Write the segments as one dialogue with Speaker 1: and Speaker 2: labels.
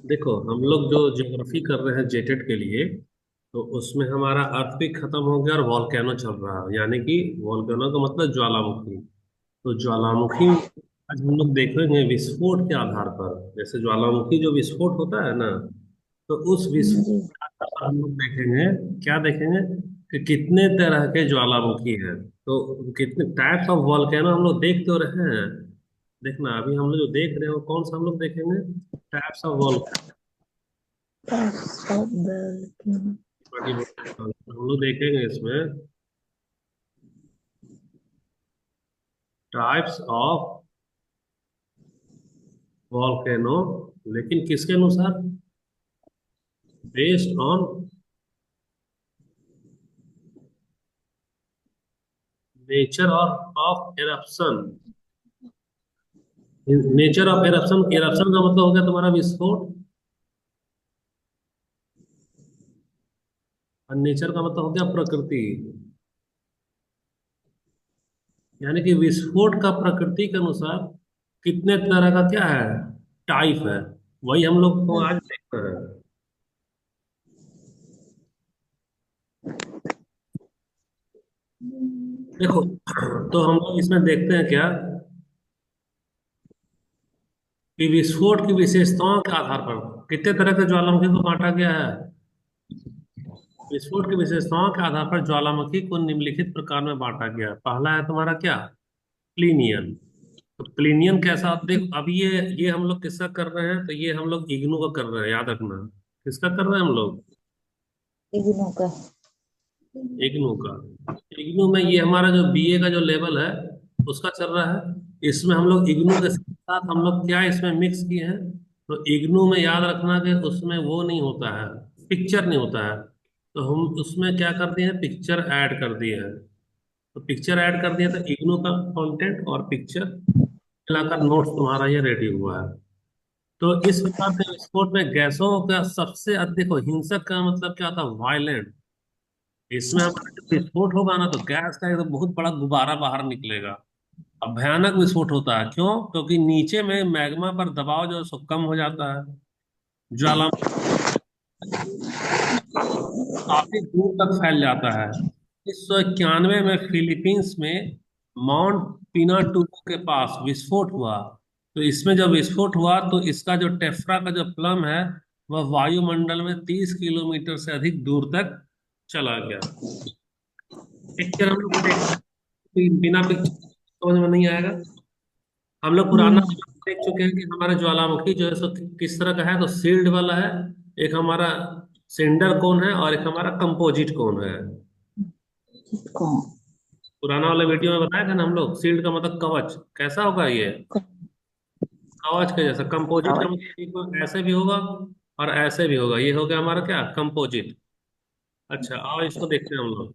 Speaker 1: देखो, हम लोग जो ज्योग्राफी कर रहे हैं जेटेट के लिए, तो उसमें हमारा अर्थक्वेक खत्म हो गया और वॉल्केनो चल रहा है, यानी कि वॉल्केनो का मतलब ज्वालामुखी। तो ज्वालामुखी आज हम लोग देखेंगे विस्फोट के आधार पर। जैसे ज्वालामुखी जो विस्फोट होता है ना, तो उस विस्फोट
Speaker 2: जी।
Speaker 1: के आधार पर हम लोग देखेंगे। क्या देखेंगे? कि कितने तरह के ज्वालामुखी हैं। तो कितने टाइप्स ऑफ वॉल्केनो हम लोग देख तो रहे हैं। देखना, अभी हम लोग जो देख रहे हैं वो कौन सा हम लोग देखेंगे? Types of volcano.
Speaker 2: सब
Speaker 1: हम लोग देखेंगे इसमें टाइप्स ऑफ वॉल्केनो, लेकिन किसके अनुसार? बेस्ड ऑन नेचर और of eruption. Nature of eruption, eruption का मतलब हो गया तुम्हारा विस्फोट, और नेचर का मतलब हो गया प्रकृति। यानी कि विस्फोट का प्रकृति के अनुसार कितने तरह का क्या है, टाइप है। वही हम लोग को आज देख रहे हैं। देखो, तो हम लोग इसमें देखते हैं क्या, कि विस्फोट की विशेषताओं के आधार पर कितने तरह के ज्वालामुखी को बांटा गया है। विस्फोट की विशेषताओं के आधार पर ज्वालामुखी को निम्नलिखित प्रकार में बांटा गया है। पहला है तुम्हारा क्या, प्लीनियन। तो प्लीनियन कैसा, देख अब ये हम लोग किसका कर रहे हैं, तो ये हम लोग इग्नू का कर रहे हैं, याद रखना। किसका कर रहे हैं हम लोग?
Speaker 2: इग्नू का।
Speaker 1: इग्नू का। इग्नू में ये हमारा जो बीए का जो लेवल है उसका चल रहा है। इसमें हम लोग इग्नू के साथ हम लोग क्या इसमें मिक्स किए हैं। तो इग्नू में याद रखना कि उसमें वो नहीं होता है, पिक्चर नहीं होता है। तो हम उसमें क्या कर दिए हैं, पिक्चर ऐड कर दिए हैं। तो पिक्चर ऐड कर दिया, तो इग्नू का कंटेंट और पिक्चर मिलाकर नोट्स तुम्हारा ये रेडी हुआ है। तो इस प्रकार से विस्फोट में गैसों का सबसे अधिक, देखो हिंसक का मतलब क्या होता है, वायलेंट। इसमें हमारा जब विस्फोट होगा ना, तो गैस का एकदम बहुत बड़ा गुब्बारा बाहर निकलेगा। अब भयानक विस्फोट होता है, क्यों? क्योंकि नीचे में मैग्मा पर दबाव जो है सो कम हो जाता है। ज्वाला काफी दूर तक फैल जाता है। 1991 में फिलीपींस में माउंट पिनाटुबो के पास विस्फोट हुआ। तो इसमें जब विस्फोट हुआ तो इसका जो टेफ्रा का जो प्लम है, वह वायुमंडल में 30 किलोमीटर से अधिक दूर तक चला गया। पिक्चर हम लोग को देख, बिना पिक्चर समझ में नहीं आएगा। हम लोग पुराना
Speaker 2: हम्म।
Speaker 1: देख चुके हैं कि हमारा ज्वालामुखी जो है सो किस तरह का है, तो सील्ड वाला है। एक हमारा सिंडर कोन है और एक हमारा कंपोजिट कोन है।
Speaker 2: कौन?
Speaker 1: पुराना वाला वीडियो में बताया था ना हम लोग, सील्ड का मतलब कवच कैसा होगा ये, कवच के जैसा। कंपोजिट का
Speaker 2: कवच।
Speaker 1: मतलब एक बार ऐसे भी होगा और ऐसे भी होगा। ये हो गया हमारा क्या, कंपोजिट। अच्छा, आओ इसको देखते हैं हम लोग।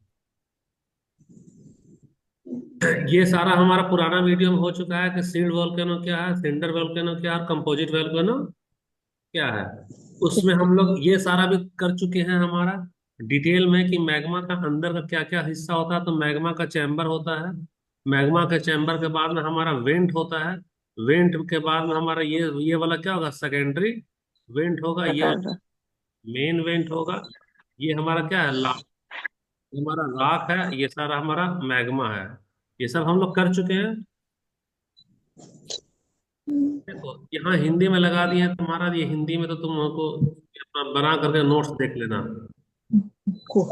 Speaker 1: ये सारा हमारा पुराना वीडियो में हो चुका है कि सील्ड वोल्केनो क्या है, सिंडर वोल्केनो क्या है, कंपोजिट वोल्केनो क्या है। उसमें हम लोग ये सारा भी कर चुके हैं हमारा डिटेल में, कि मैग्मा का अंदर का क्या क्या हिस्सा होता है। तो मैग्मा का चैम्बर होता है। मैग्मा के चैम्बर के बाद में हमारा वेंट होता है। वेंट के बाद में हमारा ये वाला क्या होगा, सेकेंडरी वेंट होगा। ये
Speaker 2: कटर।
Speaker 1: मेन वेंट होगा। ये हमारा क्या है, हमारा राख है। ये सारा हमारा मैग्मा है। ये सब हम लोग कर चुके हैं। देखो यहाँ हिंदी में लगा दिए हैं तुम्हारा, ये हिंदी में तो तुम हमको अपना बना करके नोट्स देख लेना।
Speaker 2: को।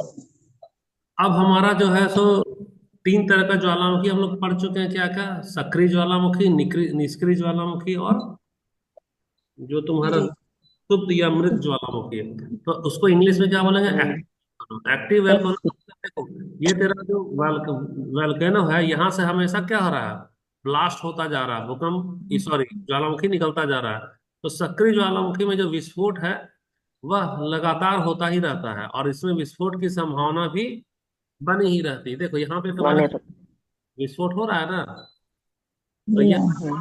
Speaker 1: अब हमारा जो है सो तीन तरह का ज्वालामुखी हम लोग पढ़ चुके हैं, क्या क्या, सक्रिय ज्वालामुखी, निष्क्रिय ज्वालामुखी, और जो तुम्हारा
Speaker 2: जी।
Speaker 1: सुप्त या मृत ज्वालामुखी है। तो उसको इंग्लिश में क्या बोलेंगे, एक्टिव। Active volcano.
Speaker 2: एक्टिव।
Speaker 1: देखो, ये तेरा जो वोल्केनो है, यहाँ से हमेशा क्या हो रहा है, ब्लास्ट होता जा रहा है, भूकंप, सॉरी, ज्वालामुखी निकलता जा रहा है। तो सक्रिय ज्वालामुखी में जो विस्फोट है वह लगातार होता ही रहता है, और इसमें विस्फोट की संभावना भी बनी ही रहती है। देखो यहाँ पे तुम्हारा
Speaker 2: बने तो।
Speaker 1: विस्फोट हो रहा है ना, तो
Speaker 2: जी
Speaker 1: ये
Speaker 2: हाँ है।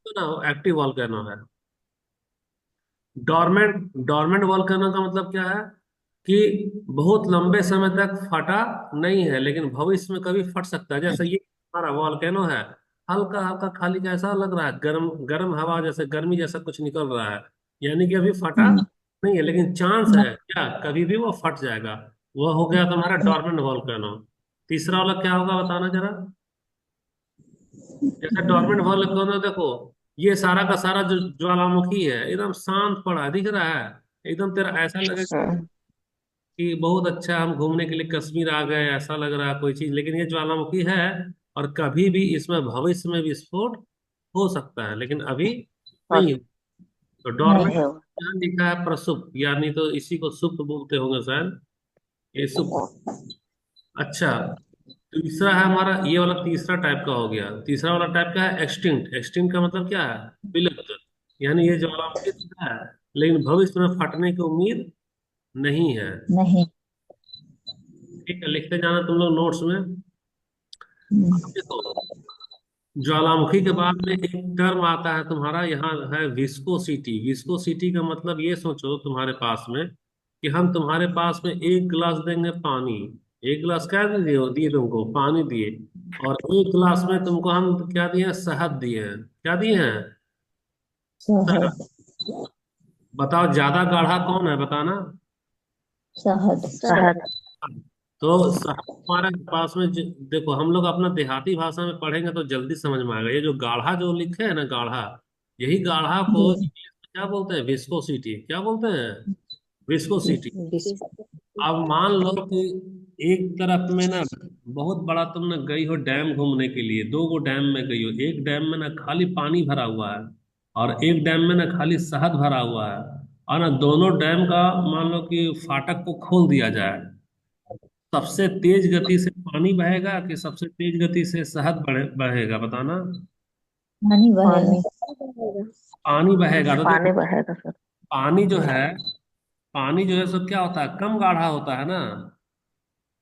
Speaker 1: तो ना एक्टिव वोल्केनो है। डोरमेंट डोरमेंट वोल्केनो का मतलब क्या है, कि बहुत लंबे समय तक फटा नहीं है, लेकिन भविष्य में कभी फट सकता है। जैसे ये हमारा वोल्केनो है, हल्का हल्का खाली कैसा लग रहा है, गर्म गर्म हवा जैसे, गर्मी जैसा कुछ निकल रहा है। यानी कि अभी फटा
Speaker 2: हम्म,
Speaker 1: नहीं है, लेकिन चांस
Speaker 2: ना-
Speaker 1: है क्या कभी भी वो फट जाएगा। वह हो गया तुम्हारा डोरमेंट वॉल्केनो। तीसरा वाला क्या होगा बताना जरा। जैसे डोरमेंट वॉल्केनो देखो, ये सारा का सारा जो ज्वालामुखी है एकदम शांत पड़ा है, दिख रहा है। एकदम तेरा ऐसा लगेगा
Speaker 3: हम्म,
Speaker 1: कि बहुत अच्छा हम घूमने के लिए कश्मीर आ गए, ऐसा लग रहा है कोई चीज, लेकिन ये ज्वालामुखी है। और कभी भी इसमें भविष्य में विस्फोट हो सकता है, लेकिन अभी
Speaker 3: और
Speaker 1: नहीं। तो डोरमेंट
Speaker 3: नहीं होगा।
Speaker 1: यहाँ लिखा है प्रसुप्त, यानी तो इसी को सुप्त बोलते होंगे शायद। ये सुप्त। अच्छा, तीसरा है हमारा ये वाला, तीसरा टाइप का हो गया। तीसरा वाला टाइप का है एक्सटिंक्ट। एक्सटिंक्ट का मतलब क्या है? विलुप्त। यानी ये ज्वालामुखी तो है, लेकिन भविष्य में फटने की उम्मीद नहीं है।
Speaker 2: नहीं।
Speaker 1: ठीक है, लिखते जाना तुम लोग नोट्स में।
Speaker 2: हम्म,
Speaker 1: देखो, ज्वालामुखी के बाद में एक टर्म आता है तुम्हारा यहाँ है विस्कोसिटी। विस्कोसिटी का मतलब ये सोचो तुम्हारे पास में कि हम तुम्हारे पास में एक गिलास देंगे पानी। एक गिलास क्या दिए दिए तुमको? पानी दिए। और एक गिलास में तुमको हम क्या दिए हैं? शहद दिए हैं। क्या दिए हैं? शहद।
Speaker 2: शहद।
Speaker 1: बताओ ज्यादा गाढ़ा कौन है, बताना।
Speaker 2: शहद।
Speaker 3: शहद।
Speaker 1: तो शहद हमारे पास में देखो, हम लोग अपना देहाती भाषा में पढ़ेंगे तो जल्दी समझ में आएगा। ये जो गाढ़ा जो लिखे है ना, गाढ़ा, यही गाढ़ा को
Speaker 2: जी।
Speaker 1: इंग्लिश में क्या बोलते हैं? विस्कोसिटी। क्या बोलते हैं? विस्कोसिटी।
Speaker 3: विश।
Speaker 1: अब मान लो कि एक तरफ में ना बहुत बड़ा, तुम ना गई हो डैम घूमने के लिए, दो गो डैम में गई हो। एक डैम में ना खाली पानी भरा हुआ है, और एक डैम में ना खाली शहद भरा हुआ है। और ना दोनों डैम का मान लो कि फाटक को खोल दिया जाए, सबसे तेज गति से पानी बहेगा कि सबसे तेज गति से शहद बहेगा, बताना।
Speaker 2: पानी बहेगा।
Speaker 3: पानी।
Speaker 1: पानी बहेगा तो देखो,
Speaker 3: पानी बहेगा सर।
Speaker 1: पानी जो है, पानी जो है सो क्या होता है? कम गाढ़ा होता है ना।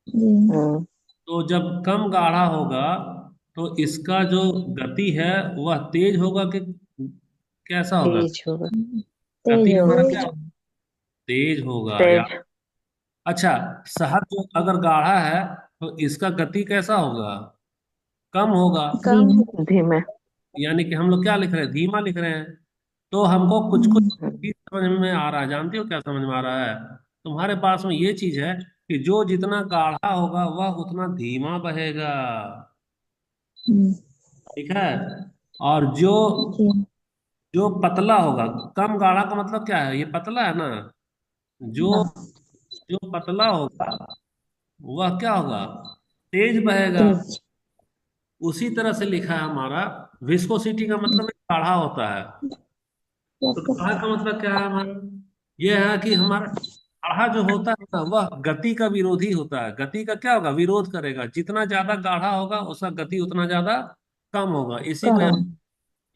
Speaker 2: जी।
Speaker 3: हम्म।
Speaker 1: तो जब कम गाढ़ा होगा तो इसका जो गति है वह तेज होगा कि कैसा होगा?
Speaker 3: तेज होगा।
Speaker 1: गति
Speaker 2: तेज
Speaker 1: हमारा
Speaker 2: होगा।
Speaker 1: क्या होगा? तेज होगा या।
Speaker 3: तेज।
Speaker 1: अच्छा, शहद जो अगर गाढ़ा है तो इसका गति कैसा होगा? कम होगा।
Speaker 2: धीमे।
Speaker 3: धीमे।
Speaker 1: यानी कि हम लोग क्या लिख रहे हैं? धीमा लिख रहे हैं। तो हमको कुछ कुछ
Speaker 2: हम्म,
Speaker 3: हम्म,
Speaker 1: चीज समझ में आ रहा है। जानती हो क्या समझ में आ रहा है? तुम्हारे पास में ये चीज है कि जो जितना गाढ़ा होगा वह उतना धीमा बहेगा।
Speaker 2: हम्म,
Speaker 1: ठीक है। और जो
Speaker 2: जी।
Speaker 1: जो पतला होगा, कम गाढ़ा का मतलब क्या है? ये पतला है ना। जो
Speaker 2: हाँ।
Speaker 1: जो पतला होगा वह क्या होगा? तेज बहेगा।
Speaker 2: तेज।
Speaker 1: उसी तरह से लिखा है हमारा, विस्कोसिटी का मतलब एक गाढ़ा होता है। तो गाढ़ा का मतलब क्या है हमारा? यह है कि हमारा गाढ़ा जो होता है ना वह गति का विरोधी होता है। गति का क्या होगा? विरोध करेगा। जितना ज्यादा गाढ़ा होगा उसका गति उतना ज्यादा कम होगा। इसी को
Speaker 2: कम।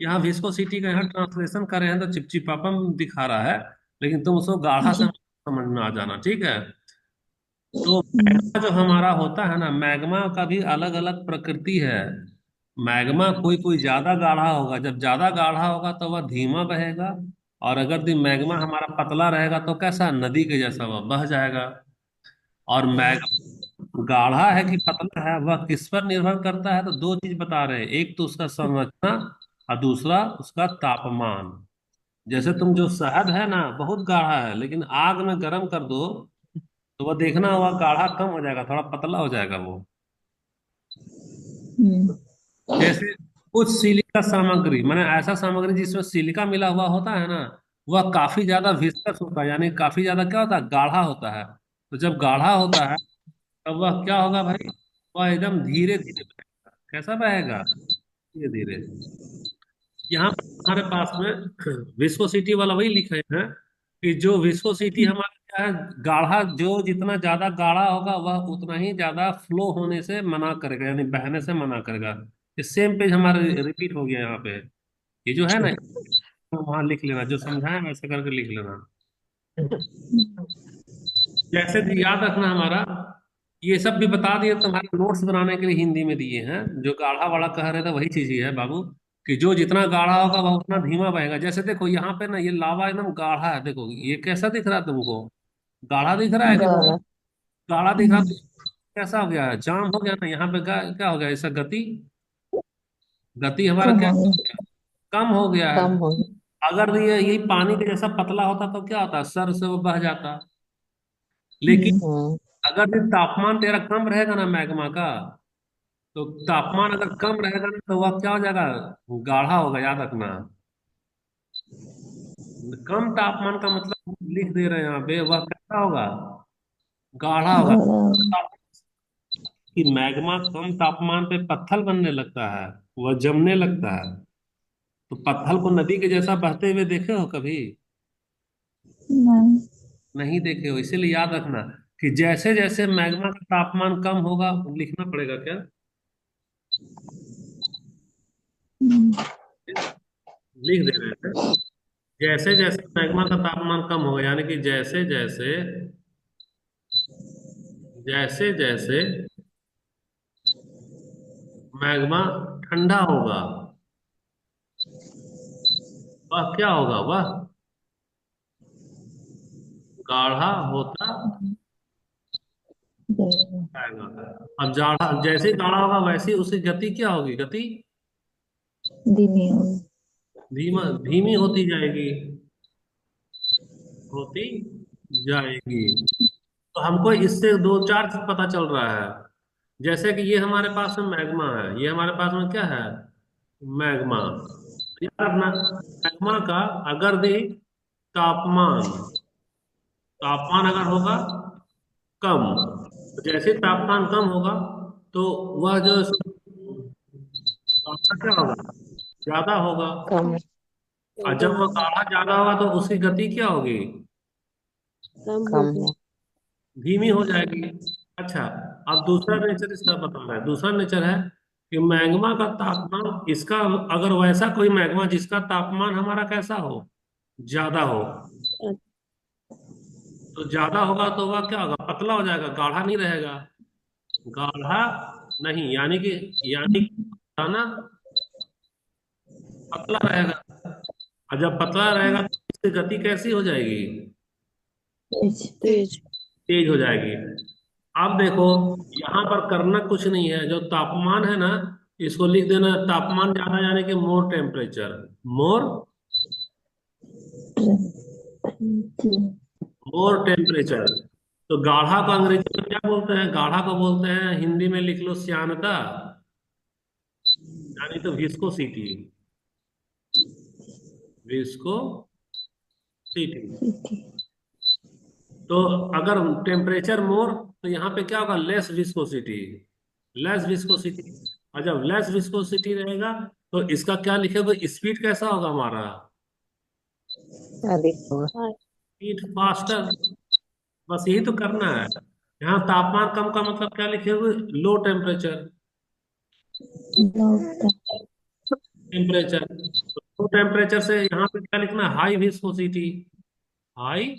Speaker 1: यहाँ विस्कोसिटी का यहाँ ट्रांसलेशन कर रहे हैं तो चिपचिपापन दिखा रहा है, लेकिन तुम उसको गाढ़ा से
Speaker 2: जी।
Speaker 1: समझ में आ जाना। ठीक है। तो
Speaker 2: हम्म,
Speaker 1: मैग्मा जो हमारा होता है ना, मैग्मा का भी अलग अलग प्रकृति है। मैग्मा कोई कोई ज्यादा गाढ़ा होगा, जब ज्यादा गाढ़ा होगा तो वह धीमा बहेगा। और अगर दिन मैग्मा हमारा पतला रहेगा तो कैसा? नदी के जैसा वह बह जाएगा। और मैग्मा गाढ़ा है कि पतला है वह किस पर निर्भर करता है? तो दो चीज बता रहे हैं, एक तो उसका संरचना और दूसरा उसका तापमान। जैसे तुम जो शहद है ना बहुत गाढ़ा है, लेकिन आग में गर्म कर दो तो वह देखना हुआ गाढ़ा कम हो जाएगा, थोड़ा पतला हो जाएगा वो।
Speaker 2: हम्म,
Speaker 1: जैसे कुछ सिलिका सामग्री, माने ऐसा सामग्री जिसमें सिलिका मिला हुआ होता है ना, वह काफी ज्यादा विस्कस होता है, यानी काफी ज्यादा क्या होता है? गाढ़ा होता है। तो जब गाढ़ा होता है तब वह क्या होगा भाई? वह एकदम धीरे धीरे बहेगा। कैसा बहेगा? धीरे धीरे। यहाँ पर हमारे पास में विस्कोसिटी वाला वही लिखे हैं कि जो विस्कोसिटी हमारा क्या है, गाढ़ा जो जितना ज्यादा गाढ़ा होगा वह उतना ही ज्यादा फ्लो होने से मना करेगा, यानी बहने से मना करेगा। ये सेम पेज हमारा रिपीट हो गया यहाँ पे। ये जो है ना, वहां लिख लेना, जो समझाए वैसे करके लिख लेना। जैसे कि याद रखना हमारा, ये सब भी बता दिए तुम्हारे नोट्स बनाने के लिए, हिंदी में दिए हैं। जो गाढ़ा वाला कह रहे थे वही चीज ही है बाबू, कि जो जितना गाढ़ा होगा वह उतना धीमा बहेगा। जैसे देखो यहाँ पे ना ये लावा एकदम गाढ़ा है, देखो ये कैसा दिख रहा है तुमको? गाढ़ा दिख रहा है कि नहीं?
Speaker 2: गाढ़ा।
Speaker 1: गाढ़ा दिख रहा
Speaker 2: हम्म,
Speaker 1: तो कैसा हो गया? जाम हो गया ना यहाँ पे। क्या हो गया? इसका गति, गति हमारा
Speaker 2: कम
Speaker 1: क्या?
Speaker 2: हो गया।
Speaker 1: कम हो गया है।
Speaker 3: कम होगी।
Speaker 1: अगर ये यही पानी के जैसा पतला होता तो क्या होता, सर से वो बह जाता।
Speaker 2: जी।
Speaker 1: लेकिन अगर ये तापमान तेरा कम रहेगा ना मैग्मा का, तो तापमान अगर कम रहेगा ना तो वह क्या हो जाएगा, गाढ़ा होगा, याद रखना। कम तापमान का मतलब हम लिख दे रहे हैं यहाँ पे, वह कैसा होगा, गाढ़ा होगा।
Speaker 2: घड़ा।
Speaker 1: कि मैग्मा कम तापमान पे पत्थर बनने लगता है, वह जमने लगता है। तो पत्थर को नदी के जैसा बहते हुए देखे हो कभी?
Speaker 2: नहीं।
Speaker 1: नहीं देखे हो, इसीलिए याद रखना कि जैसे जैसे मैग्मा का तापमान कम होगा, लिखना पड़ेगा क्या,
Speaker 2: हम्म।
Speaker 1: लिख दे रहे हैं। जैसे जैसे मैग्मा का तापमान कम होगा, यानी कि जैसे जैसे, जैसे जैसे मैग्मा ठंडा होगा, वह क्या होगा, वह गाढ़ा होता
Speaker 2: जाएगा।
Speaker 1: जाएगा। अब जाड़ा, जैसे ही गाढ़ा होगा वैसे ही उसकी गति क्या होगी, गति
Speaker 2: धीमी होगी।
Speaker 1: धीमा धीमी होती जाएगी, होती जाएगी। तो हमको इससे दो चार चीज पता चल रहा है। जैसे कि ये हमारे पास में मैग्मा है, ये हमारे पास में क्या है, मैग्मा। याद रखना, मैग्मा का अगर भी तापमान, तापमान अगर होगा कम, तो जैसे ही तापमान कम होगा तो वह जो तापमान क्या होगा, ज्यादा होगा।
Speaker 3: कम
Speaker 1: और
Speaker 3: ज्यादा
Speaker 1: जब वो
Speaker 3: होगा।
Speaker 1: गाढ़ा ज्यादा होगा तो उसकी गति क्या होगी,
Speaker 3: कम कम होगा।
Speaker 1: है, धीमी हो जाएगी। अच्छा, अब दूसरा नेचर इसका बता रहा है, दूसरा नेचर है कि मैग्मा का तापमान इसका, अगर वैसा कोई मैग्मा जिसका तापमान हमारा कैसा हो, ज्यादा हो, तो ज्यादा होगा तो वह क्या होगा, पतला हो जाएगा, गाढ़ा नहीं रहेगा। गाढ़ा नहीं, यानी कि ना पतला रहेगा। और जब पतला रहेगा तो इसकी गति कैसी हो जाएगी,
Speaker 2: तेज।
Speaker 3: तेज।
Speaker 1: तेज हो जाएगी। अब देखो, यहाँ पर करना कुछ नहीं है, जो तापमान है ना, इसको लिख देना तापमान ज्यादा, यानी कि मोर टेम्परेचर, मोर,
Speaker 2: टेम्परेचर।
Speaker 1: मोर टेम्परेचर। तो गाढ़ा को अंग्रेजी में क्या बोलते हैं, गाढ़ा को बोलते हैं, हिंदी में लिख लो श्यानता, यानी तो विस्कोसिटी, विस्कोसिटी। तो अगर टेम्परेचर मोर, तो यहाँ पे क्या होगा, लेस विस्कोसिटी, लेस विस्कोसिटी। और जब लेस विस्कोसिटी रहेगा तो इसका क्या लिखेगा, स्पीड कैसा होगा हमारा,
Speaker 3: अधिक होगा।
Speaker 1: Speed faster. बस यही तो करना है। यहाँ तापमान कम का मतलब क्या लिखेंगे, low temperature, temperature. Low temperature से यहाँ पे क्या लिखना, हाई विस्कोसिटी, हाई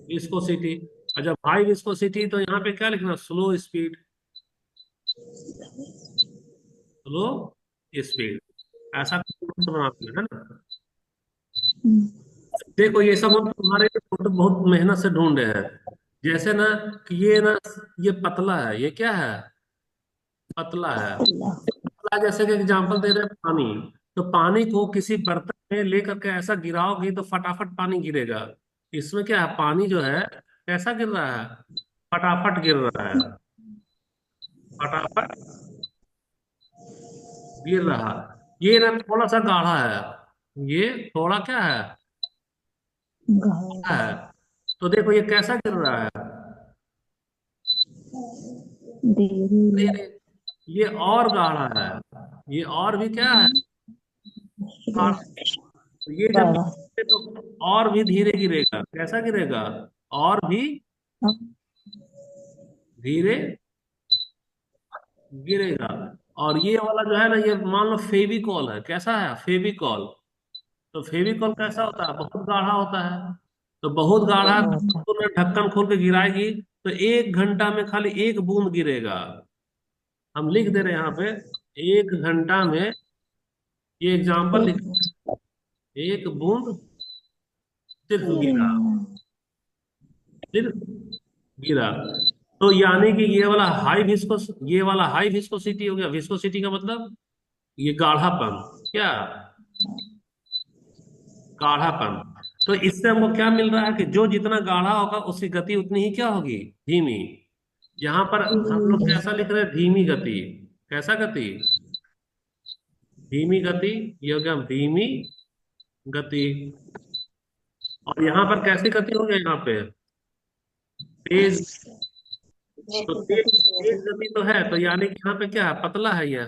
Speaker 1: विस्कोसिटी। और जब हाई विस्कोसिटी तो यहाँ पे क्या लिखना, स्लो स्पीड, स्लो स्पीड। ऐसा बनाते हैं, है ना। देखो ये सब हम तुम्हारे लिए बहुत बहुत मेहनत से ढूंढे हैं। जैसे ना कि ये ना, ये पतला है, ये क्या है, पतला है। पतला, जैसे कि एग्जांपल दे रहे हैं पानी। तो पानी को किसी बर्तन में लेकर के ऐसा गिराओगे तो फटाफट पानी गिरेगा। इसमें क्या है, पानी जो है कैसा गिर रहा है, फटाफट गिर रहा है, फटाफट गिर रहा है। ये ना थोड़ा सा गाढ़ा है, ये थोड़ा क्या है, गाढ़ा है। तो देखो ये कैसा गिर रहा है,
Speaker 2: धीरे।
Speaker 1: धीरे। ये और गाढ़ा है, ये और भी क्या है, गाढ़ा। तो ये जब
Speaker 2: गाढ़ा।
Speaker 1: गिरेगा तो और भी धीरे गिरेगा, कैसा गिरेगा, और भी धीरे गिरेगा। और ये वाला जो है ना, ये मान लो फेविकॉल है, कैसा है, फेविकॉल। तो फेविकॉल कैसा होता है, बहुत गाढ़ा होता है। तो बहुत गाढ़ा है,
Speaker 3: गाढ़ा
Speaker 1: तो
Speaker 3: होता
Speaker 1: उसको ना ढक्कन खोल के गिराएगी तो 1 घंटा में खाली एक बूंद गिरेगा। हम लिख दे रहे हैं यहाँ पे, 1 घंटा में, ये एग्जाम्पल लिख,
Speaker 2: एक।
Speaker 1: एक बूंद सिर्फ गिरा, सिर्फ गिरा। तो यानी कि ये वाला हाई विस्कोसिटी हो गया। विस्कोसिटी का मतलब ये गाढ़ापन, क्या, गाढ़ापन। तो इससे हमको क्या मिल रहा है कि जो जितना गाढ़ा होगा उसकी गति उतनी ही क्या होगी, धीमी। यहाँ पर हम लोग कैसा लिख रहे हैं, धीमी गति। कैसा गति, धीमी गति। ये हो गया धीमी गति। और यहाँ पर कैसी गति हो गया, यहाँ पे तेज। तो तेज, तेज गति तो है, तो यानी कि यहाँ पे क्या है, पतला है ये।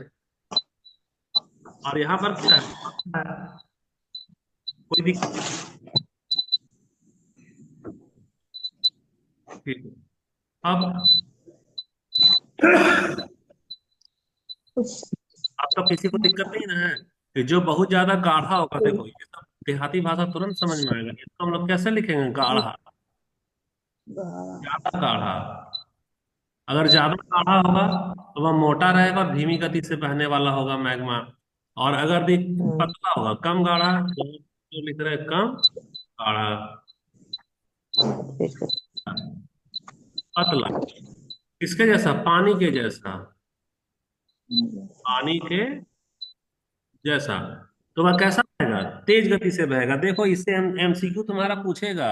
Speaker 1: और यहाँ पर क्या है, कोई दिक्कत नहीं। ठीक है। अब अब तो किसी को दिक्कत नहीं ना है कि जो बहुत ज्यादा गाढ़ा होगा। देखो ये सब देहाती भाषा तुरंत समझ में आएगा। इसको हम लोग कैसे लिखेंगे, गाढ़ा, ज्यादा गाढ़ा। अगर ज्यादा गाढ़ा होगा तो वह मोटा रहेगा और धीमी गति से बहने वाला होगा मैग्मा। और अगर पतला होगा, कम गाढ़ा, तो लिख रहे हैं कम गाढ़ा। पतला किसके जैसा, पानी के जैसा, पानी के जैसा। तो वह कैसा बहेगा, तेज गति से बहेगा। देखो इससे एमसीक्यू तुम्हारा पूछेगा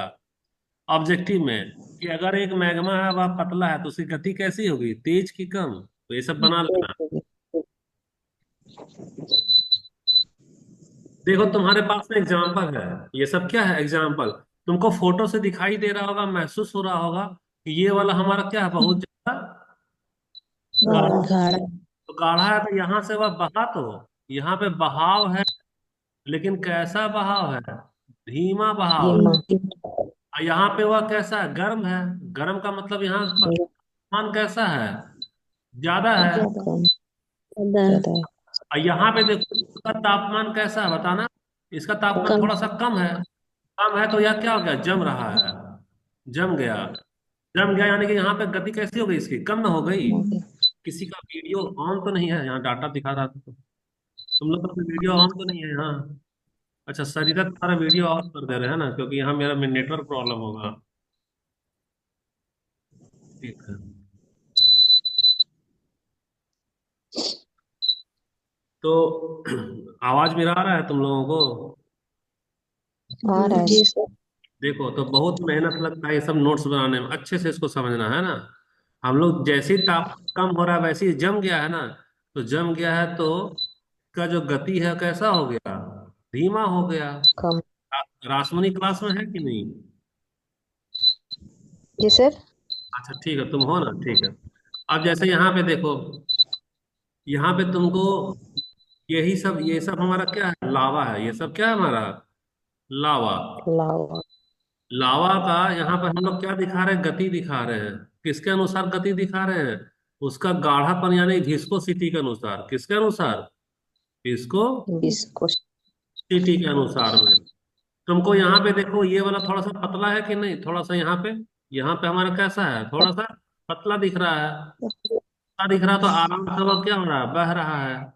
Speaker 1: ऑब्जेक्टिव में कि अगर एक मैग्मा है वह पतला है तो उसकी गति कैसी होगी, तेज की कम। तो ये सब बना लेना। देखो तुम्हारे पास में एग्जाम्पल है, ये सब क्या है, एग्जाम्पल। तुमको फोटो से दिखाई दे रहा होगा, महसूस हो रहा होगा कि ये वाला हमारा क्या है, बहुत ज्यादा गाढ़ा।
Speaker 3: गाढ़ा।
Speaker 1: तो गाढ़ा है तो यहाँ से वह बहा, तो यहाँ पे बहाव है, लेकिन कैसा बहाव है, धीमा बहाव है।
Speaker 3: धीमा।
Speaker 1: और यहाँ पे वह कैसा है, गर्म है। गर्म का मतलब यहाँ पर तापमान कैसा है, ज्यादा है।
Speaker 3: कम। ज्यादा।
Speaker 1: और यहाँ पे देखो इसका तापमान कैसा है बताना, इसका तापमान
Speaker 3: कम।
Speaker 1: थोड़ा सा कम है। कम है तो यह क्या हो गया, जम रहा है, जम गया। जम गया यानी कि यहाँ पे गति कैसी हो गई, इसकी कम ना हो गई। किसी का वीडियो ऑन तो नहीं है, यहाँ डाटा दिखा रहा था तो तुम लोग का वीडियो ऑन तो नहीं है यहाँ। अच्छा सरिता तुम्हारा वीडियो ऑफ कर दे रहे हैं ना, क्योंकि यहाँ मेरा नेटवर्क प्रॉब्लम होगा। ठीक है। तो आवाज मेरा आ रहा है तुम लोगों को।
Speaker 3: आ रहा है। जी सर।
Speaker 1: देखो तो बहुत मेहनत लगता है ये सब नोट्स बनाने में, अच्छे से इसको समझना है ना। हम लोग जैसे ही तापमान कम हो रहा है वैसे ही जम गया है ना। तो जम गया है तो का जो गति है कैसा हो गया, धीमा हो गया।
Speaker 3: कम।
Speaker 1: रासमनी क्लास में है कि नहीं।
Speaker 3: जी सर।
Speaker 1: अच्छा ठीक है, तुम हो ना, ठीक है। अब जैसे यहाँ पे देखो, यहाँ पे तुमको यही सब, ये सब हमारा क्या है, लावा है। ये सब क्या है हमारा, लावा।
Speaker 3: लावा।
Speaker 1: लावा का यहाँ पर हम लोग क्या दिखा रहे हैं, गति दिखा रहे हैं। किसके अनुसार गति दिखा रहे हैं, उसका गाढ़ापन यानी विस्कोसिटी के अनुसार। किसके अनुसार, विस्कोसिटी
Speaker 3: बिस्को।
Speaker 1: के अनुसार में। तुमको यहाँ पे देखो ये वाला थोड़ा सा पतला है कि नहीं, थोड़ा सा यहाँ पे हमारा कैसा है, थोड़ा सा पतला दिख रहा है। पतला दिख रहा है तो आराम से वो क्या हो रहा है, बह रहा है।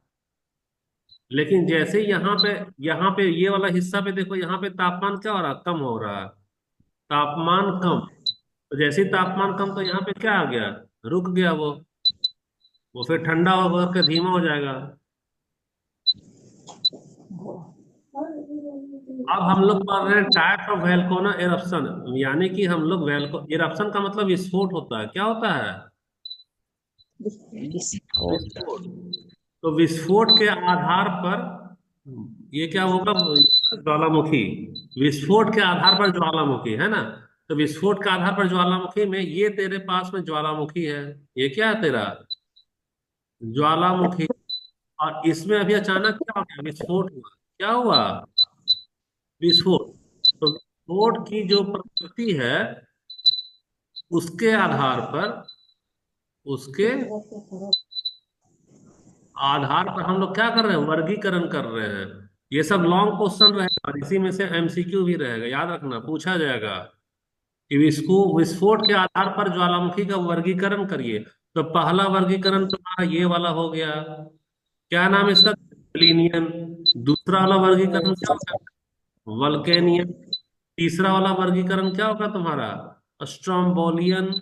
Speaker 1: लेकिन जैसे ही यहाँ पे ये वाला हिस्सा पे देखो, यहाँ पे तापमान क्या हो रहा है, कम हो रहा है। तापमान कम। तो जैसे ही तापमान कम तो यहाँ पे क्या आ गया, रुक गया वो फिर ठंडा होकर के धीमा हो जाएगा। अब हम लोग पढ़ रहे हैं टाइप्स ऑफ वोल्केनो एरप्शन, यानी कि हम लोग एरप्शन का मतलब विस्फोट होता है, क्या होता है,
Speaker 3: विस्फोट।
Speaker 1: विस्फोट। तो विस्फोट के आधार पर ये क्या होगा, ज्वालामुखी। विस्फोट के आधार पर ज्वालामुखी है ना। तो विस्फोट के आधार पर ज्वालामुखी में ये तेरे पास में ज्वालामुखी है, ये क्या है तेरा, ज्वालामुखी। और इसमें अभी अचानक क्या हो गया, विस्फोट हुआ। क्या हुआ, विस्फोट। तो विस्फोट की जो प्रकृति है उसके आधार पर, उसके आधार पर हम लोग क्या कर रहे हैं, वर्गीकरण कर रहे हैं। ये सब लॉन्ग क्वेश्चन रहेगा और इसी में से एमसीक्यू भी रहेगा, याद रखना पूछा जाएगा कि विस्फोट के आधार पर ज्वालामुखी का वर्गीकरण करिए। तो पहला वर्गीकरण तुम्हारा ये वाला हो गया, क्या नाम है इसका, क्लिनियन। दूसरा वाला वर्गीकरण क्या होगा, वल्केनियन। तीसरा वाला वर्गीकरण क्या होगा तुम्हारा, स्ट्रोम्बोलियन।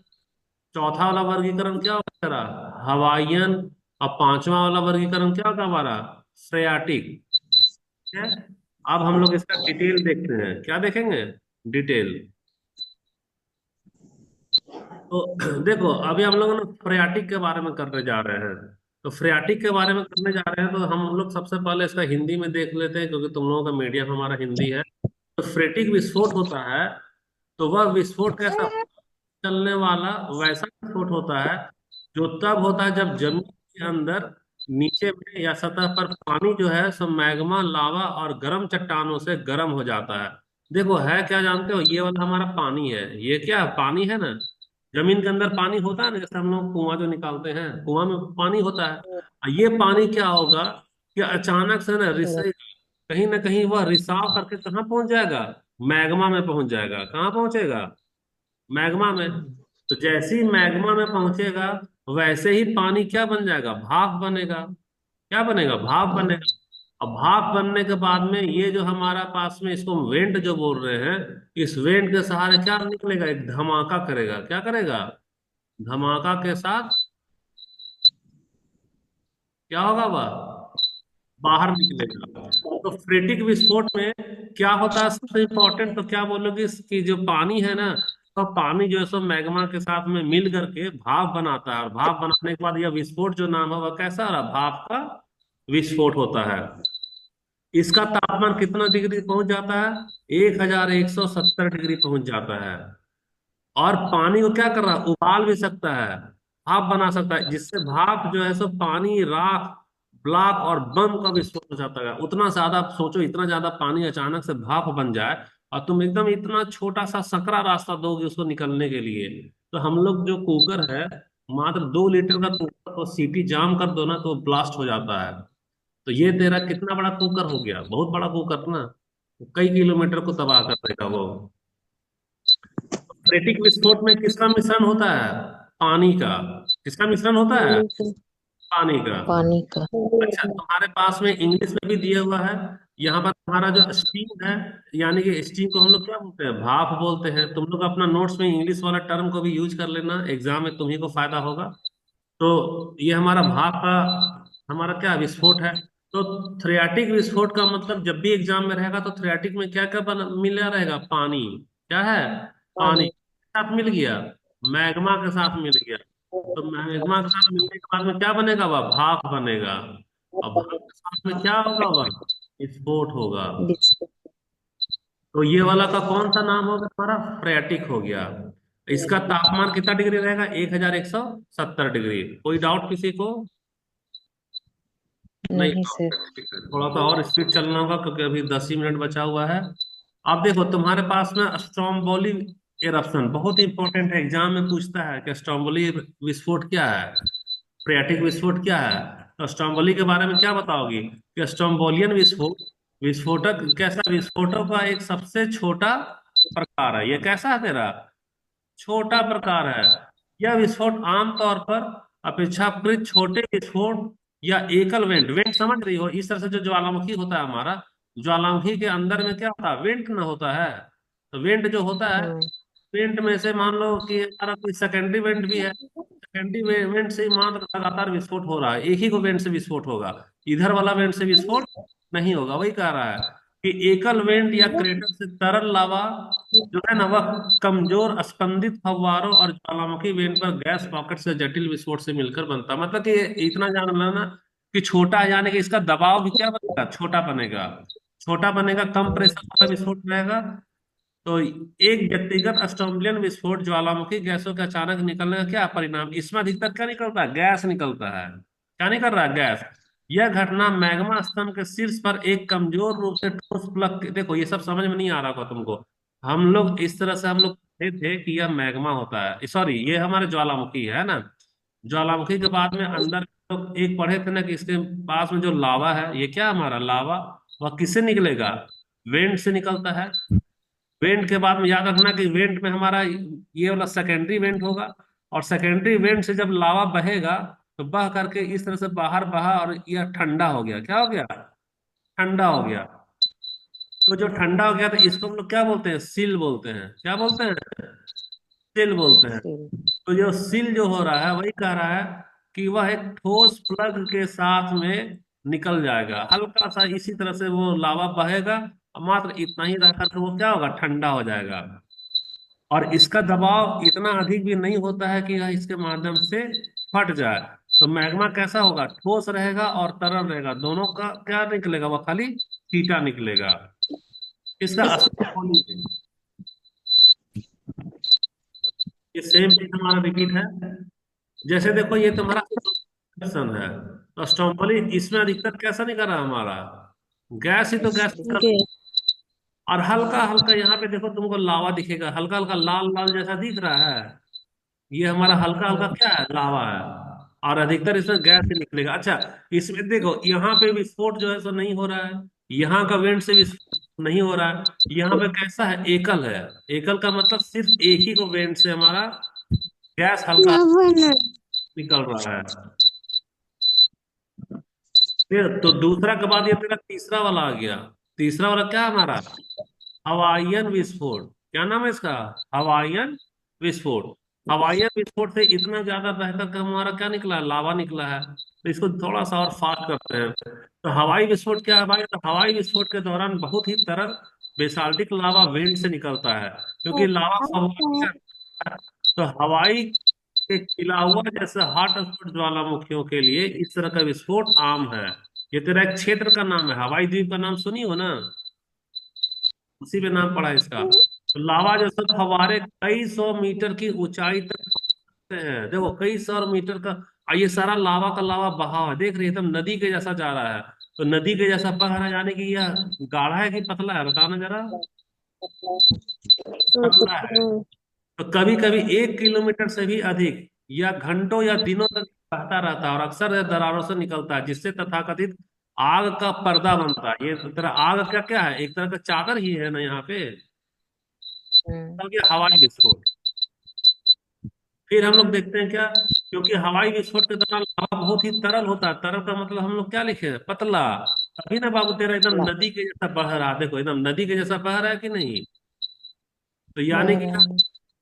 Speaker 1: चौथा वाला वर्गीकरण क्या होगा तेरा, हवाइयन। और पांचवा वाला वर्गीकरण क्या होगा हमारा, फ्रेयाटिक। है। अब हम लोग इसका डिटेल देखते हैं, क्या देखेंगे? डिटेल। तो देखो अभी हम लोग ना फ्रेयाटिक के बारे में करने जा रहे हैं। तो फ्रेयाटिक के बारे में करने जा रहे हैं तो हम लोग सबसे पहले इसका हिंदी में देख लेते हैं, क्योंकि तुम लोगों का मीडियम हमारा हिंदी है। तो फ्रेटिक विस्फोट होता है, तो वह विस्फोट कैसा? चलने वाला वैसा विस्फोट होता है जो तब होता है जब जमीन के अंदर नीचे में या सतह पर पानी जो है सो मैग्मा, लावा और गर्म चट्टानों से गर्म हो जाता है। देखो है क्या, जानते हो? ये वाला हमारा पानी है, ये क्या पानी है ना। जमीन के अंदर पानी होता है ना, जैसे हम लोग कुआं जो निकालते हैं, कुआं में पानी होता है। और ये पानी क्या होगा कि अचानक से ना कहीं ना कहीं वह रिसाव करके कहाँ पहुंच जाएगा? मैग्मा में पहुंच जाएगा। कहाँ पहुंचेगा? मैग्मा में। तो जैसे ही मैग्मा में पहुंचेगा, वैसे ही पानी क्या बन जाएगा? भाप बनेगा। क्या बनेगा? भाप बनेगा। अब भाप बनने के बाद में ये जो हमारा पास में इसको हम वेंट जो बोल रहे हैं, इस वेंट के सहारे क्या निकलेगा? एक धमाका करेगा। क्या करेगा? धमाका के साथ क्या होगा? वह बाहर निकलेगा। तो फ्रेटिक विस्फोट में क्या होता है सबसे इंपॉर्टेंट? तो क्या बोलोगे कि जो पानी है ना, तो पानी जो है सो मैग्मा के साथ में मिल करके भाप बनाता है, और भाप बनाने के बाद यह विस्फोट जो नाम है वह कैसा रहा? भाप का विस्फोट होता है। इसका तापमान कितना डिग्री पहुंच जाता है? 1170 डिग्री पहुंच जाता है। और पानी को क्या कर रहा है? उबाल भी सकता है, भाप बना सकता है, जिससे भाप जो है सो पानी, राख, ब्लॉक और बम का विस्फोट हो जाता है। उतना ज्यादा आप सोचो, इतना ज्यादा पानी अचानक से भाप बन जाए, और तुम एकदम इतना छोटा सा सकरा रास्ता दोगे उसको निकलने के लिए। तो हम लोग जो कुकर है, मात्र 2 लीटर का कुकर, तो सीटी जाम कर दो ना तो ब्लास्ट हो जाता है। तो ये तेरा कितना बड़ा कुकर हो गया? बहुत बड़ा कुकर ना, कई किलोमीटर को तबाह कर देगा वो। फ्रेटिक विस्फोट में किसका मिश्रण होता है? पानी का। किसका मिश्रण होता है?
Speaker 3: पानी का।
Speaker 1: पानी का।
Speaker 3: पानी का।
Speaker 1: अच्छा, तुम्हारे पास में इंग्लिश में भी दिया हुआ है। यहाँ पर तुम्हारा जो स्टीम है, यानी कि स्टीम को हम लोग क्या बोलते हैं? भाप बोलते हैं। तुम लोग अपना नोट्स में इंग्लिश वाला टर्म को भी यूज कर लेना, एग्जाम में तुम्ही को फायदा होगा। तो ये हमारा भाप का हमारा क्या विस्फोट है। तो थ्रियाटिक विस्फोट का मतलब जब भी एग्जाम में रहेगा, तो थ्रियाटिक में क्या क्या मिला रहेगा? पानी। क्या है? पानी
Speaker 3: पानी।
Speaker 1: के साथ मिल गया, मैग्मा के साथ मिल गया। तो मैग्मा के साथ मिलने के बाद में क्या बनेगा? वह भाप बनेगा। और भाप के साथ में क्या होगा? वह विस्फोट होगा।
Speaker 3: बिस्कुट।
Speaker 1: तो ये वाला का कौन सा नाम होगा? हमारा फ्रेटिक हो गया। इसका तापमान कितना डिग्री रहेगा? 1170 डिग्री। कोई डाउट किसी को? नहीं।
Speaker 3: नहीं सर।
Speaker 1: ठीक है, थोड़ा सा और स्पीड चलना होगा क्योंकि अभी 10 ही मिनट बचा हुआ है। अब देखो तुम्हारे पास में स्ट्रोम्बोली एरप्शन बहुत इंपॉर्टेंट है, एग्जाम में पूछता है कि स्ट्रोम्बोली विस्फोट क्या है, फ्रेयाटिक विस्फोट क्या है। तो स्ट्रोम्बोली के बारे में क्या बताओगी? कि स्ट्रोम्बोलियन विस्फोट विस्फोटक कैसा? विस्फोटों का एक सबसे छोटा प्रकार है। ये कैसा है तेरा? छोटा प्रकार है। यह विस्फोट आमतौर पर अपेक्षाकृत छोटे विस्फोट या एकल वेंट वेंट समझ रही हो, इस तरह से जो ज्वालामुखी होता है हमारा, ज्वालामुखी के अंदर में क्या होता है? वेंट ना होता है। तो वेंट जो होता है,
Speaker 3: हाँ।
Speaker 1: वेंट में से मान लो कि हमारा कोई सेकेंडरी वेंट भी है, सेकेंडरी वेंट से ही मान लगातार विस्फोट हो रहा है, एक ही को वेंट से विस्फोट होगा, इधर वाला वेंट से विस्फोट नहीं होगा। वही कह रहा है कि एकल वेंट या क्रेटर से तरल लावा जो है ना, वह कमजोर स्पंदित फव्वारों और ज्वालामुखी वेंट पर गैस पॉकेट से जटिल विस्फोट से मिलकर बनता है। मतलब कि इतना जान लेना कि छोटा है, यानी कि इसका दबाव भी क्या बनेगा? छोटा बनेगा। छोटा बनेगा, कम प्रेशर वाला विस्फोट रहेगा। तो एक व्यक्तिगत स्ट्रोम्बलियन विस्फोट ज्वालामुखी गैसों के अचानक निकलने का क्या परिणाम? इसमें अधिकतर क्या निकलता है? गैस निकलता है। क्या निकल रहा है? गैस। यह घटना मैग्मा स्तंभ के शीर्ष पर एक कमजोर रूप से ठोस प्लग देखो ये सब समझ में नहीं आ रहा होगा तुमको। हम लोग इस तरह से हम लोग पढ़े थे कि यह मैग्मा होता है, सॉरी ये हमारे ज्वालामुखी है ना। ज्वालामुखी के बाद में अंदर तो एक पढ़े थे ना कि इसके पास में जो लावा है, ये क्या हमारा लावा, वह किससे निकलेगा? वेंट से निकलता है। वेंट के बाद में याद रखना कि वेंट में हमारा ये वाला सेकेंडरी वेंट होगा, और सेकेंडरी वेंट से जब लावा बहेगा, तो बह करके इस तरह से बाहर बहा और यह ठंडा हो गया। क्या हो गया? ठंडा हो गया। तो जो ठंडा हो गया तो इसको हम लोग क्या बोलते हैं? सील बोलते हैं। क्या बोलते हैं? सील बोलते हैं।
Speaker 3: सिल।
Speaker 1: तो जो सील जो हो रहा है वही कह रहा है कि वह एक ठोस प्लग के साथ में निकल जाएगा, हल्का सा इसी तरह से वो लावा बहेगा, और मात्र इतना ही रह करके वो क्या होगा, ठंडा हो जाएगा। और इसका दबाव इतना अधिक भी नहीं होता है कि यह इसके माध्यम से फट जाए। तो मैग्मा कैसा होगा, ठोस रहेगा और तरल रहेगा, दोनों का क्या निकलेगा, वह खाली थीटा निकलेगा। इसका असली ये सेम चीज हमारा रिपीट है। जैसे देखो ये तुम्हारा क्वेश्चन है, तो स्टोम्बली इसमें अधिकतर कैसा निकल रहा है हमारा, गैस ही तो गैस निकल।
Speaker 3: गैस।
Speaker 1: और हल्का हल्का यहाँ पे देखो तुमको लावा दिखेगा, हल्का हल्का लाल लाल जैसा दिख रहा है, ये हमारा हल्का हल्का क्या है, लावा है। और अधिकतर इसमें गैस ही निकलेगा। अच्छा, इसमें देखो यहाँ पे विस्फोट जो है सो नहीं हो रहा है, यहाँ का वेंट से विस्फोट नहीं हो रहा है, यहाँ पे कैसा है, एकल है। एकल का मतलब सिर्फ एक ही को वेंट से हमारा गैस हल्का निकल रहा है। फिर तो दूसरा के बाद ये तेरा तीसरा वाला आ गया। तीसरा वाला क्या है हमारा, हवाईयन विस्फोट। क्या नाम है इसका, हवाईयन विस्फोट। हवाईयन विस्फोट से इतना ज्यादा बेहतर का हमारा क्या निकला है, लावा निकला है। तो इसको थोड़ा सा और फास्ट करते हैं। तो हवाई विस्फोट क्या है भाई, तो हवाई विस्फोट के दौरान बहुत ही तरल बेसाल्टिक लावा वेंट से निकलता है, क्योंकि लावा स्वाभाविक है। तो हवाई के खिला हुआ जैसे हॉट स्पॉट ज्वालामुखियों के लिए इस तरह का विस्फोट आम है। ये तेरा एक क्षेत्र का नाम है, हवाई द्वीप का नाम सुनी हो ना, उसी पे नाम पड़ा है इसका। तो लावा जो सब फव्वारे कई सौ मीटर की ऊंचाई तक पहुंचते हैं, देखो कई सौ मीटर का। और ये सारा लावा का लावा बहाव है, देख रही है एकदम नदी के जैसा जा रहा है। तो नदी के जैसा बह रहा है, यानी कि यह गाढ़ा है कि पतला है, बताओ ना जरा। पतला है। तो कभी कभी 1 किलोमीटर से भी अधिक या घंटों या दिनों तक बहता रहता है, और अक्सर यह दरारों से निकलता है, जिससे तथाकथित आग का पर्दा बनता है। ये तरह आग का क्या है, एक तरह का चादर ही है ना यहाँ पे। तब ये हवाई विस्फोट। फिर हम लोग देखते हैं क्या, क्योंकि हवाई विस्फोट के दौरान हवा बहुत ही तरल होता है, तरल का मतलब हम लोग क्या लिखे हैं, पतला। तभी ना बाबू तेरा एकदम नदी के जैसा बह रहा है, देखो एकदम नदी के जैसा बह रहा है कि नहीं। तो यानी कि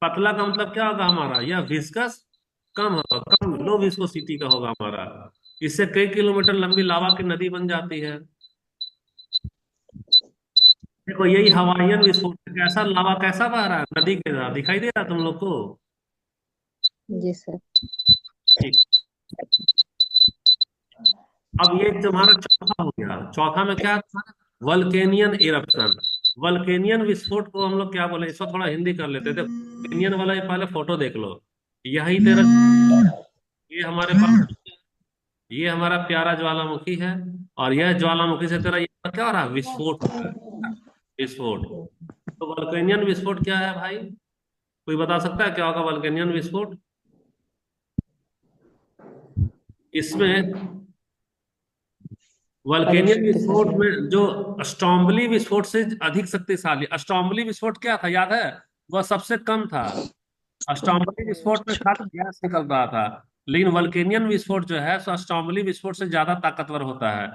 Speaker 1: पतला का मतलब क्या होगा हमारा, यह विस्कस कम होगा, कम लो विस्कोसिटी का होगा हमारा। इससे कई किलोमीटर लंबी लावा की नदी बन जाती है। देखो यही हवाईयन विस्फोट है। कैसा लावा कैसा बह रहा है, नदी के जैसा दिखाई दे रहा है तुम लोग को।
Speaker 3: जी सर।
Speaker 1: ठीक। अब ये तुम्हारा चौथा हो गया। चौथा में क्या था, वल्केनियन इरप्शन। वल्केनियन विस्फोट को हम लोग क्या बोले, इसको थोड़ा हिंदी कर लेते थे। वल्केनियन वाला ये पहले फोटो देख लो, यही तेरा, ये हमारे पास, ये हमारा प्यारा ज्वालामुखी है। और यह ज्वालामुखी से तेरा ये क्या हो रहा है, विस्फोट हो रहा है, विस्फोट। तो वल्केनियन विस्फोट क्या है भाई, कोई बता सकता है क्या होगा वल्केनियन विस्फोट। इसमें
Speaker 3: अधिक
Speaker 1: वल्केनियन विस्फोट
Speaker 3: शक्तिशाली।
Speaker 1: में जो स्ट्रोम्बली विस्फोट से अधिक शक्तिशाली, स्ट्रोम्बली विस्फोट क्या था याद है, वह सबसे कम था। स्ट्रोम्बली विस्फोट में खाली गैस निकल रहा था, लेकिन वल्केनियन विस्फोट जो है सो स्ट्रोम्बली विस्फोट से ज्यादा ताकतवर होता है।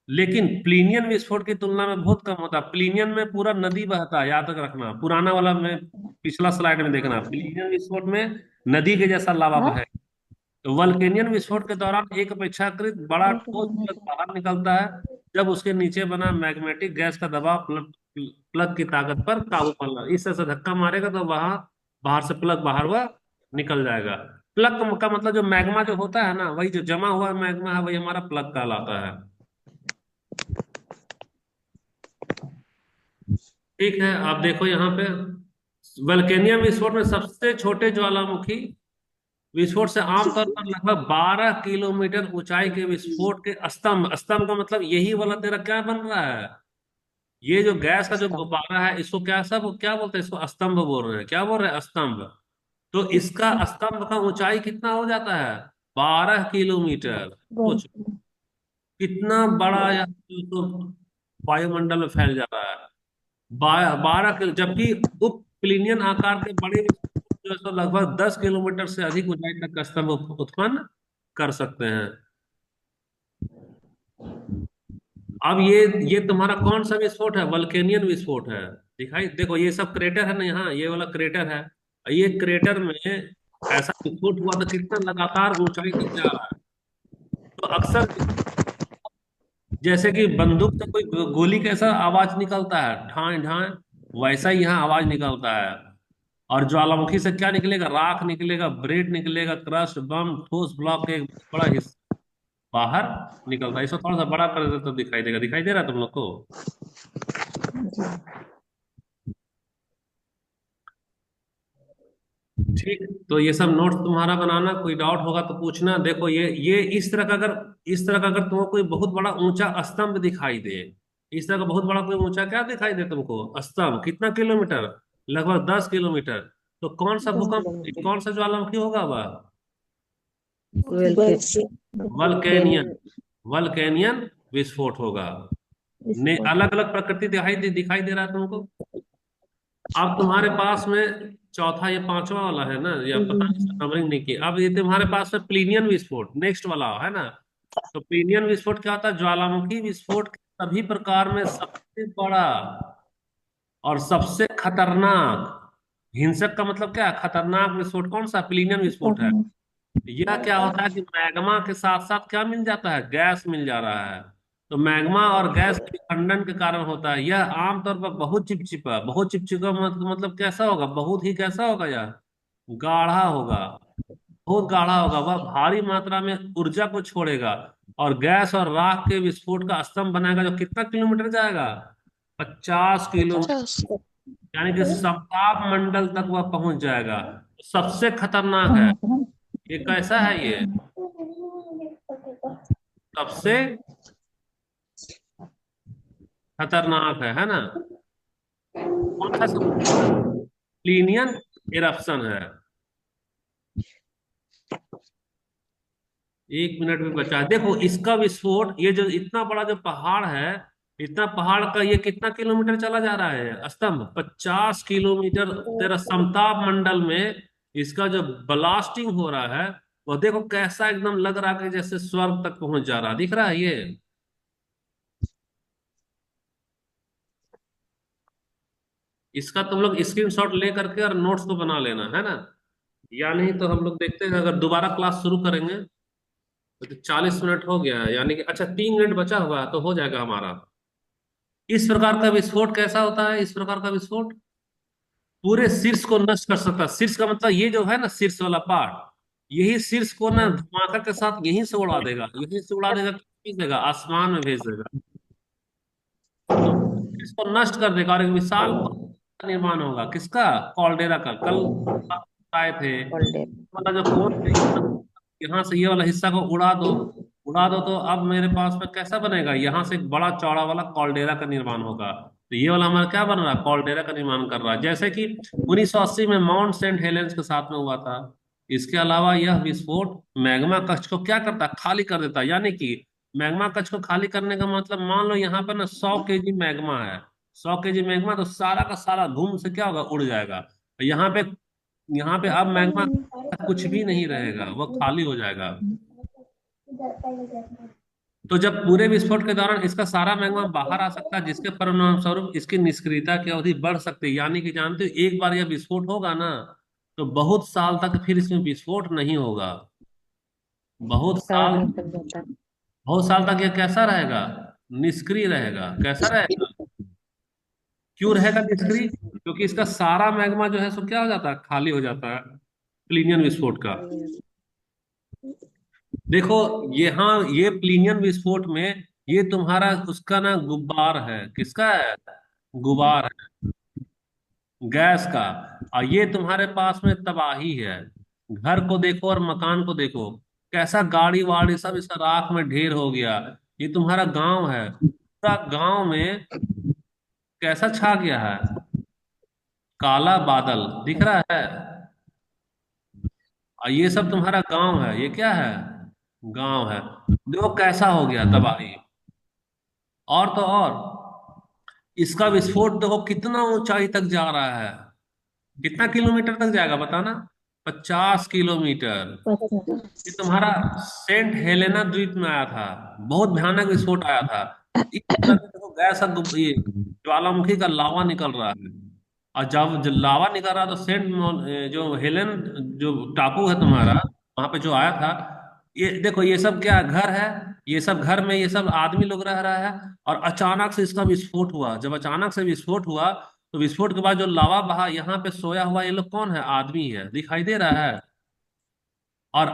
Speaker 1: लेकिन प्लीनियन विस्फोट की तुलना में बहुत कम होता है। प्लीनियन में पूरा नदी बहता है, याद रखना, पुराना वाला में पिछला स्लाइड में देखना, प्लीनियन विस्फोट में नदी के जैसा लावा
Speaker 2: हाँ।
Speaker 1: बहे। तो वल्केनियन विस्फोट के दौरान एक अपेक्षाकृत बड़ा ठोस प्लग बाहर निकलता है, जब उसके नीचे बना मैग्नेटिक गैस का दबाव प्लग की ताकत पर काबू पाना, इस तरह से धक्का मारेगा तो वहां बाहर से प्लग बाहर हुआ निकल जाएगा। प्लग का मतलब जो मैग्मा जो होता है ना, वही जो जमा हुआ मैग्मा है वही हमारा प्लग कहलाता है। ठीक है, आप देखो यहाँ पे वल्केनियन विस्फोट में सबसे छोटे ज्वालामुखी विस्फोट से आमतौर पर लगभग 12 किलोमीटर ऊंचाई के विस्फोट के स्तंभ, स्तंभ का मतलब यही वाला तेरा क्या बन रहा है, ये जो गैस का जो
Speaker 3: स्तंभ।
Speaker 1: गुब्बारा है, इसको क्या सब क्या बोलते हैं, इसको स्तंभ बोल रहे हैं, क्या बोल रहे हैं, स्तंभ। तो इसका स्तंभ का ऊंचाई कितना हो जाता है, 12 किलोमीटर। सोच कितना बड़ा यह तो वायुमंडल में फैल जा रहा है। 12 किलो, जबकि उप प्लीनियन आकार के बड़े विस्फोट जो है तो लगभग 10 किलोमीटर से अधिक ऊंचाई तक का स्तंभ उत्पन्न कर सकते हैं। अब ये तुम्हारा कौन सा विस्फोट है, वल्केनियन विस्फोट है। दिखाई देखो ये सब क्रेटर है ना, यहाँ ये वाला क्रेटर है। ये क्रेटर में ऐसा विस्फोट हुआ तो कितना लगातार ऊंचाई तक जा रहा है। तो अक्सर जैसे कि बंदूक से कोई गोली कैसा आवाज निकलता है, ढाई ढाई, वैसा ही यहाँ आवाज निकलता है। और ज्वालामुखी से क्या निकलेगा? राख निकलेगा, ब्रेड निकलेगा, क्रस्ट, बम, ठोस ब्लॉक का एक बड़ा हिस्सा बाहर निकलता है। इसको थोड़ा सा बड़ा कर दे तो दिखाई देगा। दिखाई दे रहा है तुम लोग को?
Speaker 2: जी।
Speaker 1: ठीक। तो ये सब नोट्स तुम्हारा बनाना, कोई डाउट होगा तो पूछना। देखो ये इस तरह का अगर तुमको कोई बहुत बड़ा ऊंचा स्तंभ दिखाई दे, इस तरह का बहुत बड़ा कोई ऊंचा क्या दिखाई दे तुमको? स्तंभ। कितना किलोमीटर? लगभग 10 किलोमीटर। तो कौन सा
Speaker 3: 10 किलोमीटर।
Speaker 1: कौन सा ज्वालामुखी होगा वह?
Speaker 3: ट्वेल्व के।
Speaker 1: वल्केनियन। वल्केनियन विस्फोट होगा। ने
Speaker 2: विस्फोट।
Speaker 1: अलग अलग प्रकृति दिखाई दे रहा है तुमको। अब तुम्हारे पास में चौथा, ये पांचवा वाला है ना, या पता नहीं इसका नंबरिंग नहीं की। अब ये तुम्हारे पास में प्लीनियन विस्फोट नेक्स्ट वाला है ना। तो प्लीनियन विस्फोट क्या होता है? ज्वालामुखी विस्फोट के सभी प्रकार में सबसे बड़ा और सबसे खतरनाक। हिंसक का मतलब क्या है? खतरनाक विस्फोट कौन सा? प्लीनियम विस्फोट है। यह क्या होता है कि मैग्मा के साथ साथ क्या मिल जाता है? गैस मिल जा रहा है। तो मैग्मा और गैस के विखंडन के कारण होता है। यह आमतौर पर बहुत चिपचिपा मतलब कैसा होगा? बहुत ही कैसा होगा यह? गाढ़ा होगा। बहुत गाढ़ा होगा। वह भारी मात्रा में ऊर्जा को छोड़ेगा और गैस और राख के विस्फोट का स्तंभ बनाएगा, जो कितना किलोमीटर जाएगा? 50 किलोमीटर।
Speaker 3: 50।
Speaker 1: यानी कि समताप मंडल तक वह पहुंच जाएगा। सबसे खतरनाक है। ये कैसा है ये? सबसे खतरनाक है ना? कौन सा सबसे खतरनाक? प्लीनियन इरप्शन है। 1 मिनट भी बचा है। देखो इसका विस्फोट, ये जो इतना बड़ा जो पहाड़ है, इतना पहाड़ का ये कितना किलोमीटर चला जा रहा है स्तंभ? 50 किलोमीटर। तेरा समताप मंडल में इसका जो ब्लास्टिंग हो रहा है, वो देखो कैसा एकदम लग रहा है कि जैसे स्वर्ग तक पहुंच जा रहा है। दिख रहा है ये? इसका तुम लोग स्क्रीनशॉट ले करके और नोट्स को बना लेना है ना। या नहीं तो हम लोग देखते हैं, अगर दोबारा क्लास शुरू करेंगे तो 40 मिनट हो गया है, यानी कि अच्छा 3 मिनट बचा हुआ है तो हो जाएगा हमारा। इस प्रकार का विस्फोट कैसा होता है? इस प्रकार का विस्फोट पूरे शीर्ष को नष्ट कर सकता है। शीर्ष का मतलब ये जो है ना, शीर्ष वाला पार्ट, यही शीर्ष को ना धमाका के साथ यहीं से उड़ा देगा। यहीं से उड़ा देगा, भेज देगा, आसमान में भेज देगा। तो इसको नष्ट कर देगा और एक विशाल का निर्माण होगा। किसका? कॉल्डेरा का। कल आए थे
Speaker 3: ऑल डे।
Speaker 1: वाला जो कोन है, यहाँ से ये वाला हिस्सा को उड़ा दो। उड़ा दो तो अब मेरे पास में कैसा बनेगा? यहाँ से एक बड़ा चौड़ा वाला कॉल्डेरा का निर्माण होगा। तो ये वाला हमारा क्या बन रहा है? कॉल्डेरा का निर्माण कर रहा है, जैसे कि 1980 में माउंट सेंट हेलेंस के साथ में हुआ था। इसके अलावा यह विस्फोट मैग्मा कक्ष को क्या करता है? खाली कर देता है। यानी कि मैग्मा कक्ष को खाली करने का मतलब, मान लो यहाँ पर ना 100 केजी मैग्मा है। 100 केजी मैग्मा तो सारा का सारा धूम से क्या होगा? उड़ जाएगा। यहाँ पे अब मैग्मा कुछ भी नहीं रहेगा, वो खाली हो जाएगा। तो जब पूरे विस्फोट के दौरान इसका सारा मैग्मा बाहर आ सकता है, जिसके परिणाम स्वरूप इसकी निष्क्रियता की अवधि बढ़ सकती है। यानी कि जानते हो, एक बार यह विस्फोट होगा ना, तो बहुत साल तक फिर इसमें विस्फोट नहीं होगा। बहुत
Speaker 3: साल
Speaker 1: साल
Speaker 3: निकल जाता है।
Speaker 1: बहुत साल तक यह कैसा रहेगा? निष्क्रिय रहेगा। कैसा रहेगा? क्यों रहेगा निष्क्रिय? क्योंकि इसका सारा मैग्मा जो है सो क्या हो जाता है? खाली हो जाता है प्लीनियन विस्फोट का। देखो यहाँ ये प्लीनियन विस्फोट में ये तुम्हारा उसका ना गुब्बार है। किसका है? गुबार है, गैस का। और ये तुम्हारे पास में तबाही है। घर को देखो और मकान को देखो, कैसा गाड़ी वाड़ी सब इसका राख में ढेर हो गया। ये तुम्हारा गांव है, पूरा गांव में कैसा छा गया है? काला बादल दिख रहा है। और ये सब तुम्हारा गांव है। ये क्या है? गांव है। देखो कैसा हो गया तबाही। और तो और इसका विस्फोट देखो कितना ऊंचाई तक जा रहा है। कितना किलोमीटर तक जाएगा बताना? 50 किलोमीटर।
Speaker 2: पचास।
Speaker 1: ये तुम्हारा सेंट हेलेना द्वीप में आया था। बहुत भयानक विस्फोट आया था। इस तरह से देखो गैस का ये ज्वालामुखी का लावा निकल रहा है। और जब लावा निकल रहा है तो जो हेलेन जो टापू है तुम्हारा, वहां पे जो आया था, ये देखो, ये सब क्या घर है, ये सब घर में ये सब आदमी लोग रह रहा है, और अचानक से इसका विस्फोट हुआ। जब अचानक से विस्फोट हुआ, तो विस्फोट के बाद जो लावा बहा, यहाँ पे सोया हुआ ये लोग कौन है? आदमी है, दिखाई दे रहा है। और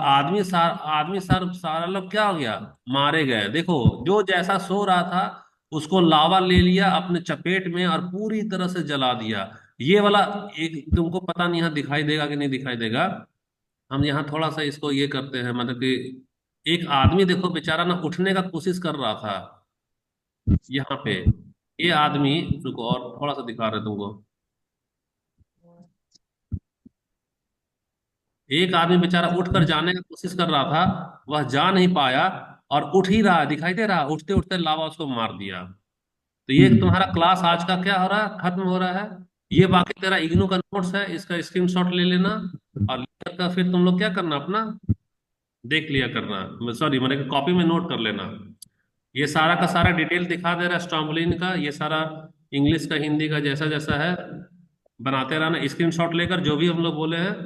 Speaker 1: सारा लोग क्या हो गया? मारे गए। देखो, जो जैसा सो रहा था उसको लावा ले लिया अपने चपेट में और पूरी तरह से जला दिया। ये वाला, एक तुमको पता नहीं यहाँ दिखाई देगा कि नहीं दिखाई देगा। हम यहाँ थोड़ा सा इसको ये करते हैं, मतलब कि एक आदमी देखो बेचारा ना उठने का कोशिश कर रहा था यहाँ पे। ये आदमी, रुको और थोड़ा सा दिखा रहे तुमको। एक आदमी बेचारा उठकर जाने का कोशिश कर रहा था, वह जा नहीं पाया, और उठ ही रहा, दिखाई दे रहा, उठते उठते लावा उसको मार दिया। तो ये तुम्हारा क्लास आज का क्या हो रहा है? खत्म हो रहा है। ये बाकी तेरा इग्नू का नोट्स है, इसका स्क्रीनशॉट ले लेना, और लेकर का फिर तुम लोग क्या करना, अपना देख लिया करना, सॉरी मैंने कॉपी में नोट कर लेना। ये सारा का सारा डिटेल दिखा दे रहा है स्टॉम्बलिन का, ये सारा इंग्लिश का हिंदी का जैसा जैसा है, बनाते रहना स्क्रीनशॉट लेकर, जो भी हम लोग बोले हैं।